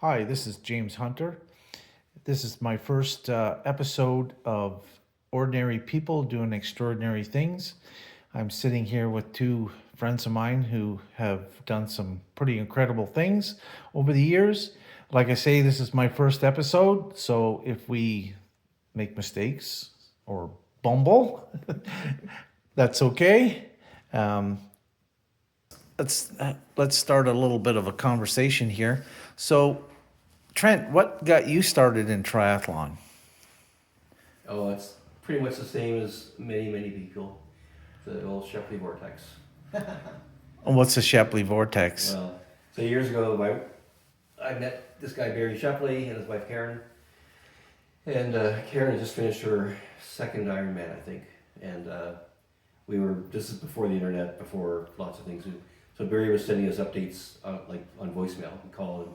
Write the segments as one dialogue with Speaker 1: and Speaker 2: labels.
Speaker 1: Hi, this is James Hunter. This is my first episode of Ordinary People Doing Extraordinary Things. I'm sitting here with two friends of mine who have done some pretty incredible things over the years. Like I say, this is my first episode, so if we make mistakes or bumble, that's okay. Um, let's start a little bit of a conversation here. So, Trent, what got you started in triathlon?
Speaker 2: Oh, it's pretty much the same as many people. The old Shepley vortex.
Speaker 1: And what's the Shapley Vortex?
Speaker 2: Well, so years ago, I met this guy Barry Shepley and his wife Karen, and Karen had just finished her second Ironman, I think, and we were. This is before the internet, before lots of things. So Barry was sending us updates like on voicemail. We called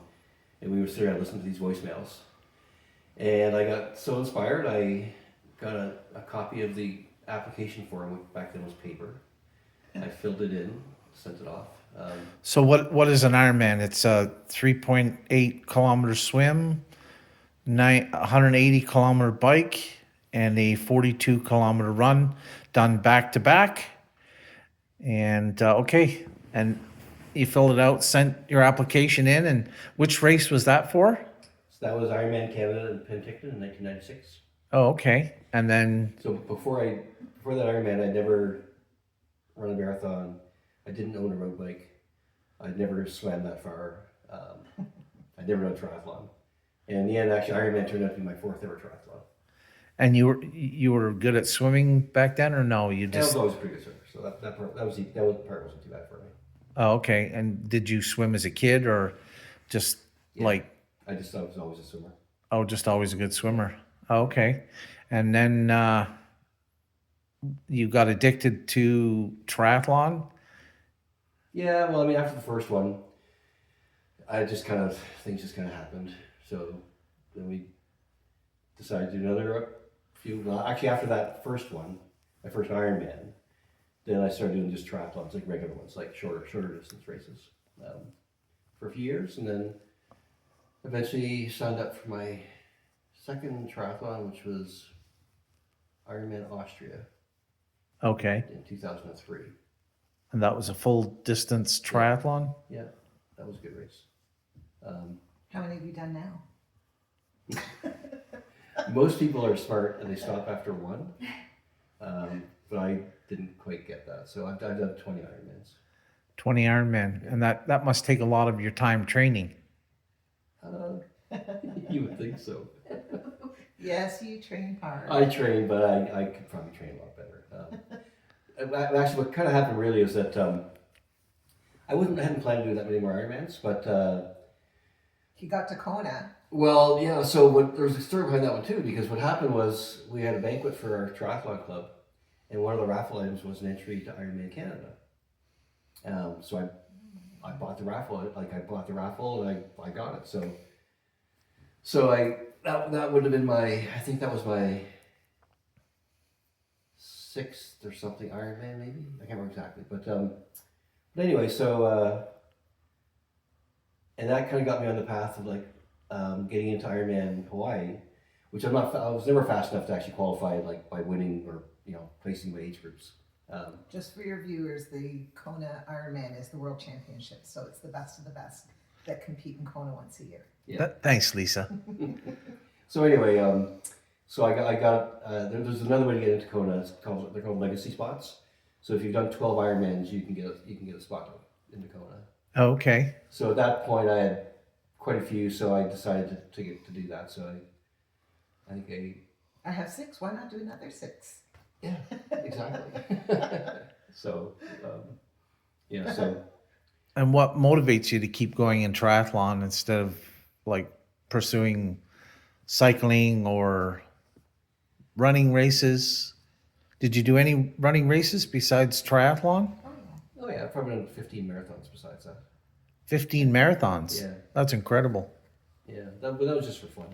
Speaker 2: and we would sit around and listen to these voicemails. And I got so inspired, I got a copy of the application form, which back then was paper. I filled it in, sent it off.
Speaker 1: So what is an Ironman? It's a 3.8 kilometer swim, 180 kilometer bike, and a 42 kilometer run done back to back. And okay, and you filled it out, sent your application in, and which race was that for?
Speaker 2: So that was Ironman Canada in Penticton in 1996.
Speaker 1: Oh, okay. And then,
Speaker 2: So before that Ironman, I'd never run a marathon. I didn't own a road bike. I'd never swam that far. I'd never done a triathlon. And in the end, actually, Ironman turned out to be my fourth ever triathlon.
Speaker 1: and you were good at swimming back then, or no? You
Speaker 2: And I was
Speaker 1: just
Speaker 2: always a pretty good swimmer, so that part wasn't too bad for me.
Speaker 1: Oh, okay. And did you swim as a kid or just
Speaker 2: Yeah,
Speaker 1: like,
Speaker 2: I was always a swimmer.
Speaker 1: oh, just always a good swimmer? Oh, okay. And then you got addicted to triathlon?
Speaker 2: Yeah, well, I mean, after the first one, I just kind of things just kind of happened. So then we decided to do another few. Well, actually, after that first one, my first Ironman, then I started doing just triathlons, like regular ones, like shorter distance races, for a few years, and then eventually signed up for my second triathlon, which was Ironman Austria
Speaker 1: Okay.
Speaker 2: in 2003.
Speaker 1: And that was a full distance
Speaker 2: Yeah,
Speaker 1: triathlon?
Speaker 2: yeah, that was a good race. Um,
Speaker 3: How many have you done now?
Speaker 2: Most people are smart and they stop after one, but I didn't quite get that. So I've done 20 Ironmans.
Speaker 1: 20 Ironman. And that must take a lot of your time training.
Speaker 2: Uh, you would think so.
Speaker 3: Yes, you train hard.
Speaker 2: I train, but I could probably train a lot better. Actually, what kind of happened really is that I hadn't planned to do that many more Ironmans, but
Speaker 3: You got to Kona.
Speaker 2: well, yeah. So there was a story behind that one too, because what happened was we had a banquet for our triathlon club, and one of the raffle items was an entry to Ironman Canada. So I bought the raffle, I bought the raffle and I got it. So that would have been I think that was my sixth or something Ironman maybe. I can't remember exactly, but anyway, and that kind of got me on the path of getting into Ironman Hawaii, which I was never fast enough to actually qualify like by winning or placing my age groups.
Speaker 3: Just for your viewers, the Kona Ironman is the world championship, so it's the best of the best that compete in Kona once a year.
Speaker 2: Yeah.
Speaker 1: Thanks, Lisa.
Speaker 2: So anyway, so I got there's another way to get into Kona. They're called legacy spots. So if you've done 12 Ironmans, you can get a spot into Kona.
Speaker 1: Okay.
Speaker 2: So at that point, I had quite a few, so I decided to do that. So I think
Speaker 3: I have 6. Why not do another 6?
Speaker 2: yeah, exactly. So yeah, so
Speaker 1: And what motivates you to keep going in triathlon instead of like pursuing cycling or running races? Did you do any running races besides triathlon?
Speaker 3: Oh yeah.
Speaker 2: oh yeah, I've probably done 15 marathons besides that.
Speaker 1: 15 marathons.
Speaker 2: Yeah,
Speaker 1: That's incredible.
Speaker 2: yeah, but that was just for fun.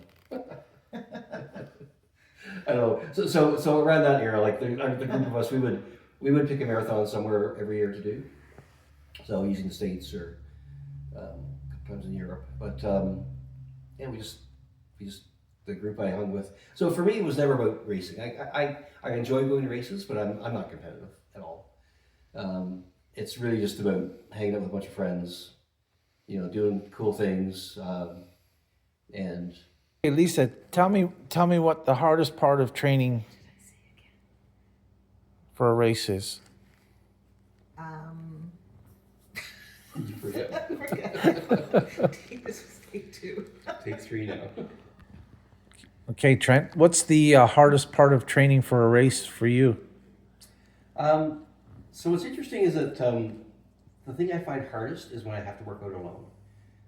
Speaker 2: I don't know. So around that era, like the group of us, we would pick a marathon somewhere every year to do. So usually in the States or a couple times in Europe. But yeah, we just the group I hung with. So for me, it was never about racing. I enjoy going to races, but I'm not competitive at all. It's really just about hanging out with a bunch of friends, doing cool things, and
Speaker 1: Hey, Lisa, tell me what the hardest part of training for a race is.
Speaker 2: did you forget?
Speaker 3: This was take 2.
Speaker 2: Take 3 now.
Speaker 1: Okay, Trent, what's the hardest part of training for a race for you?
Speaker 2: So what's interesting is that the thing I find hardest is when I have to work out alone.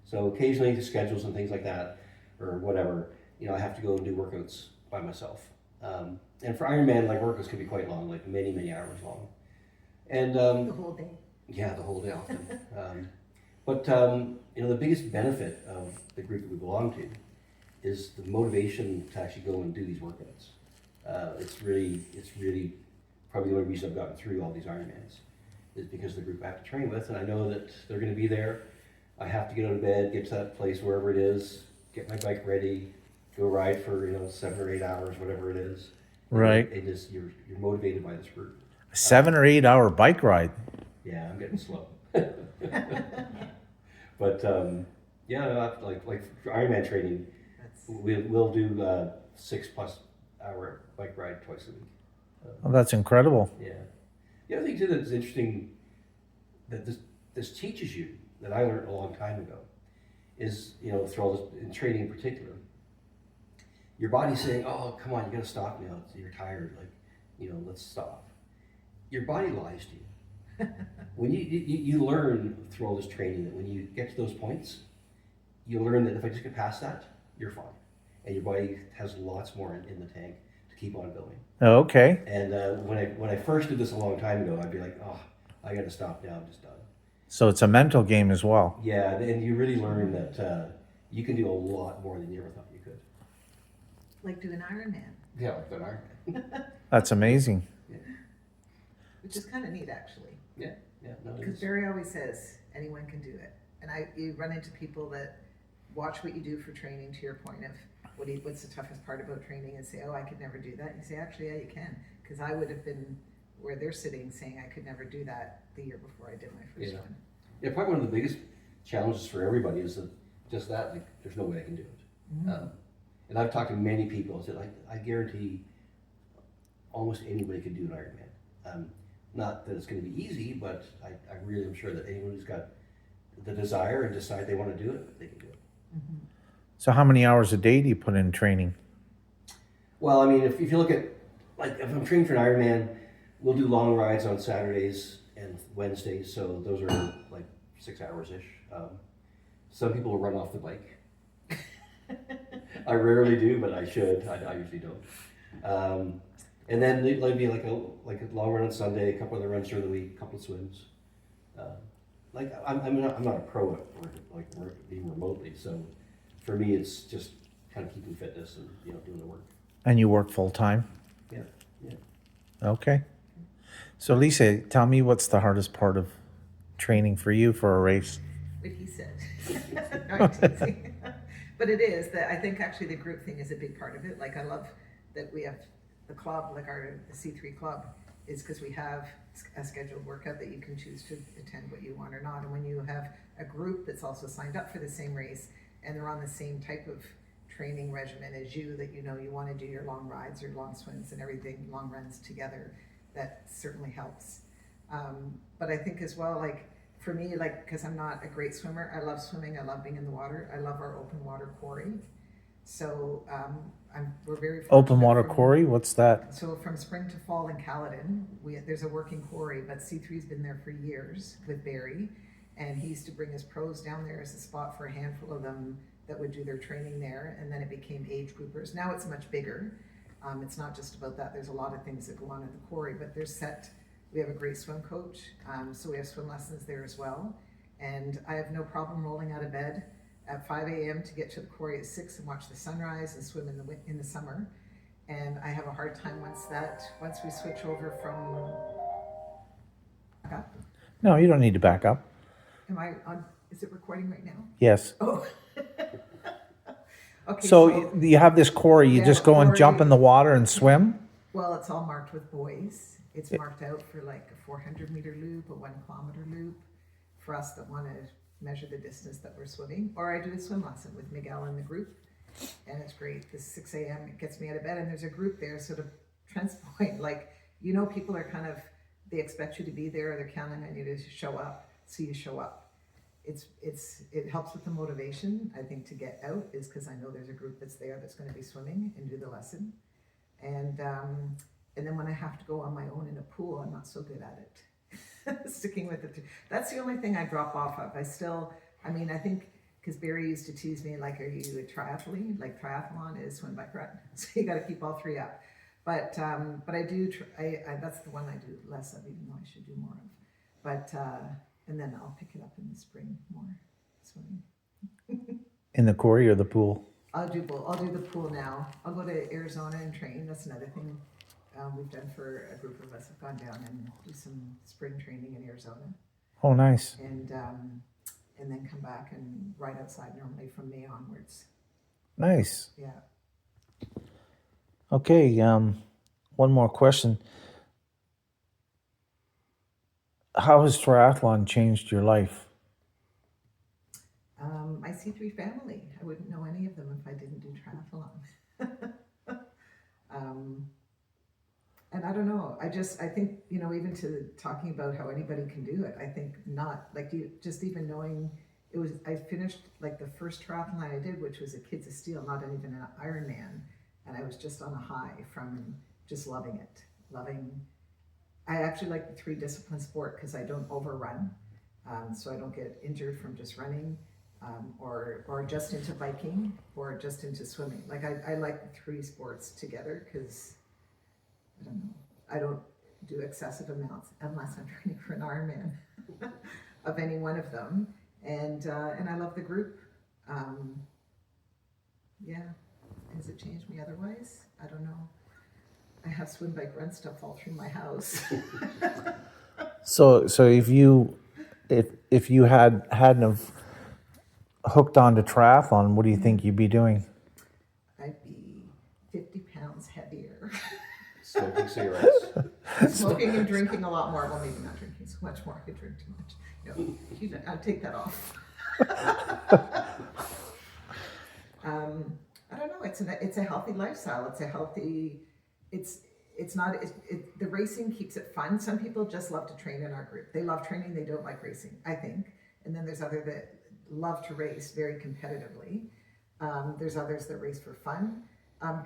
Speaker 2: So occasionally the schedules and things like that, or whatever, I have to go and do workouts by myself. And for Ironman, like workouts can be quite long, like many, many hours long. And
Speaker 3: The whole day.
Speaker 2: yeah, the whole day often. But the biggest benefit of the group that we belong to is the motivation to actually go and do these workouts. It's really probably the only reason I've gotten through all these Ironmans is because of the group I have to train with, and I know that they're going to be there. I have to get out of bed, get to that place wherever it is, get my bike ready, go ride for 7 or 8 hours, whatever it is.
Speaker 1: Right.
Speaker 2: And just you're motivated by this group.
Speaker 1: A 7 or 8 hour bike ride.
Speaker 2: Yeah, I'm getting slow. But yeah, no, like for Ironman training, we'll do 6+ hour bike ride twice a week.
Speaker 1: Oh, that's incredible.
Speaker 2: Yeah. The other thing too that's interesting that this teaches you that I learned a long time ago is through all this in training in particular, your body's saying, "Oh, come on, you got to stop now. You're tired. Like, let's stop." Your body lies to you. When you learn through all this training that when you get to those points, you learn that if I just get past that, you're fine, and your body has lots more in the tank to keep on going.
Speaker 1: Oh, okay.
Speaker 2: And when I first did this a long time ago, I'd be like, "Oh, I got to stop now. I'm just done."
Speaker 1: So it's a mental game as well.
Speaker 2: Yeah, and you really learn that you can do a lot more than you ever thought you could.
Speaker 3: Like do an Ironman,
Speaker 2: Yeah, like that Ironman.
Speaker 1: That's amazing.
Speaker 3: which is kind of neat actually.
Speaker 2: Yeah, no, it
Speaker 3: Because
Speaker 2: is.
Speaker 3: Barry always says anyone can do it, and you run into people that watch what you do for training. To your point of what's the toughest part about training, and say, "Oh, I could never do that." And you say, "Actually, yeah, you can," because I would have been where they're sitting saying I could never do that the year before I did my first one.
Speaker 2: Yeah, probably one of the biggest challenges for everybody is that just that like, there's no way I can do it.
Speaker 3: Mm-hmm.
Speaker 2: And I've talked to many people and said, I guarantee almost anybody could do an Ironman. Not that it's going to be easy, but I really am sure that anyone who's got the desire and decide they want to do it, they can do it.
Speaker 3: Mm-hmm.
Speaker 1: So how many hours a day do you put in training?
Speaker 2: Well, I mean, if you look at, like, if I'm training for an Ironman, we'll do long rides on Saturdays and Wednesdays, so those are like 6 hours-ish. Some people will run off the bike. I rarely do, but I should. I usually don't. And then there'd be like a long run on Sunday, a couple other runs during the week, a couple of swims. I'm not a pro at even remotely, so for me it's just kind of keeping fitness and doing the work.
Speaker 1: And you work full time?
Speaker 2: Yeah.
Speaker 1: Okay. So Lisa, tell me what's the hardest part of training for you for a race?
Speaker 3: What he said. No, I'm teasing. But it is that I think actually the group thing is a big part of it. Like I love that we have the club, like the C3 club, is because we have a scheduled workout that you can choose to attend what you want or not. And when you have a group that's also signed up for the same race and they're on the same type of training regimen as you, that you want to do your long rides or long swims and everything, long runs together, that certainly helps. But I think as well, like for me, like because I'm not a great swimmer, I love swimming, I love being in the water, I love our open water quarry. So we're very fortunate.
Speaker 1: Open water quarry? What's that?
Speaker 3: So from spring to fall in Caledon, there's a working quarry, but C3's been there for years with Barry, and he used to bring his pros down there as a spot for a handful of them that would do their training there, and then it became age groupers. Now it's much bigger. It's not just about that. There's a lot of things that go on at the quarry, but we have a great swim coach, so we have swim lessons there as well. And I have no problem rolling out of bed at 5 a.m. to get to the quarry at 6 and watch the sunrise and swim in the summer. And I have a hard time once we switch over from.
Speaker 1: No, you don't need to back up.
Speaker 3: Am I on? Is it recording right now?
Speaker 1: Yes.
Speaker 3: Oh. Okay,
Speaker 1: So you have this quarry, you
Speaker 3: Yeah,
Speaker 1: just go and jump
Speaker 3: quarry.
Speaker 1: in the water and swim?
Speaker 3: well, it's all marked with buoys. It's marked out for like a 400-meter loop, a 1 kilometer loop, for us that want to measure the distance that we're swimming. Or I do a swim lesson with Miguel and the group, and it's great. This 6 a.m. it gets me out of bed, and there's a group there. So to Trent's point, like, people are kind of, they expect you to be there, or they're counting on you to show up, so you show up. It helps with the motivation, I think, to get out, is because I know there's a group that's there that's going to be swimming and do the lesson. And then when I have to go on my own in a pool, I'm not so good at it. Sticking with it. That's the only thing I drop off of. I think, because Barry used to tease me, like, are you a triathlete? Like, triathlon is swim, bike, run. So you got to keep all three up. But I do, that's the one I do less of, even though I should do more of. But, and then I'll pick it up in the spring more, swimming.
Speaker 1: In the quarry or the pool?
Speaker 3: I'll do both. I'll do the pool now. I'll go to Arizona and train. That's another thing we've done for a group of us. Have gone down and do some spring training in Arizona,
Speaker 1: Oh, nice.
Speaker 3: and then come back and ride outside normally from May onwards.
Speaker 1: Nice.
Speaker 3: Yeah.
Speaker 1: Okay, one more question. How has triathlon changed your life?
Speaker 3: My C3 family. I wouldn't know any of them if I didn't do triathlon. And I don't know. I think, even to talking about how anybody can do it, I think not, like, just even knowing I finished like the first triathlon I did, which was a Kids of Steel, not even an Ironman. And I was just on a high from just loving it. I actually like the 3-discipline sport because I don't overrun. So I don't get injured from just running, or just into biking, or just into swimming. Like, I like the 3 sports together because, I don't know, I don't do excessive amounts unless I'm training for an Ironman of any one of them. And I love the group. Yeah. Has it changed me otherwise? I don't know. I have swim, bike, run stuff all through my house.
Speaker 1: So if you hadn't have hooked on to triathlon, what do you think you'd be doing?
Speaker 3: I'd be 50 pounds heavier.
Speaker 2: Smoking cigarettes.
Speaker 3: Smoking and drinking a lot more. Well, maybe not drinking so much more. I drink too much. No, I'll take that off. I don't know. It's a healthy lifestyle. It's a healthy. It's not. The racing keeps it fun. Some people just love to train in our group. They love training. They don't like racing, I think. And then there's others that love to race very competitively. There's others that race for fun.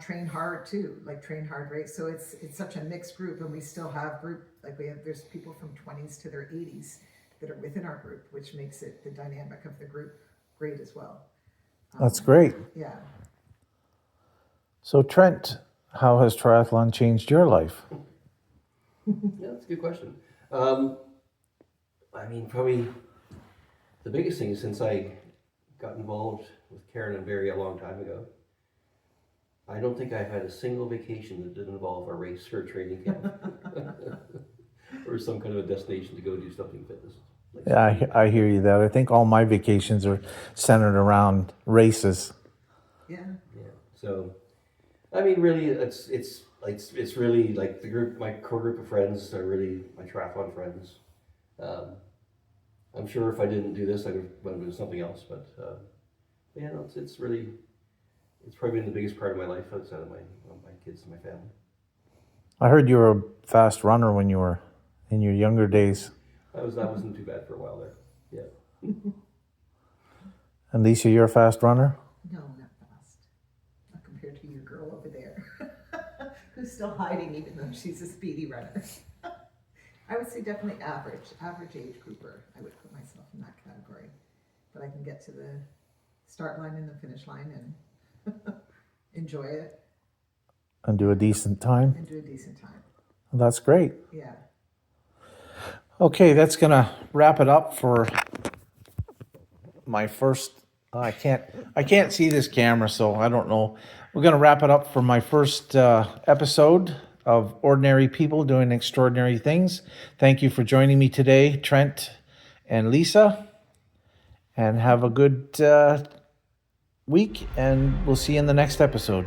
Speaker 3: Train hard too, like train hard race. So it's such a mixed group, and we still have there's people from 20s to their 80s that are within our group, which makes it the dynamic of the group great as well.
Speaker 1: That's great.
Speaker 3: Yeah.
Speaker 1: So Trent, how has triathlon changed your life?
Speaker 2: Yeah, that's a good question. Probably the biggest thing is, since I got involved with Karen and Barry a long time ago, I don't think I've had a single vacation that didn't involve a race or a training camp or some kind of a destination to go do something fitness.
Speaker 1: Yeah, I hear you there. I think all my vacations are centered around races.
Speaker 3: Yeah.
Speaker 2: Yeah. So, really, it's really like the group, my core group of friends are really my triathlon friends. I'm sure if I didn't do this, I would have done something else. But it's probably been the biggest part of my life outside of my kids and my family.
Speaker 1: I heard you were a fast runner when you were in your younger days.
Speaker 2: That wasn't too bad for a while there. Yeah.
Speaker 1: And Lisa, you're a fast runner?
Speaker 3: No, not fast. Not compared to your girl over there, who's still hiding even though she's a speedy runner. I would say definitely average age grouper. I would put myself in that category. But I can get to the start line and the finish line and enjoy it.
Speaker 1: And do a decent time?
Speaker 3: And do a decent time.
Speaker 1: Well, that's great.
Speaker 3: Yeah.
Speaker 1: Okay, that's going to wrap it up for my first. I can't see this camera, so I don't know. We're going to wrap it up for my first episode of Ordinary People Doing Extraordinary Things. Thank you for joining me today, week, and we'll see you in the next episode.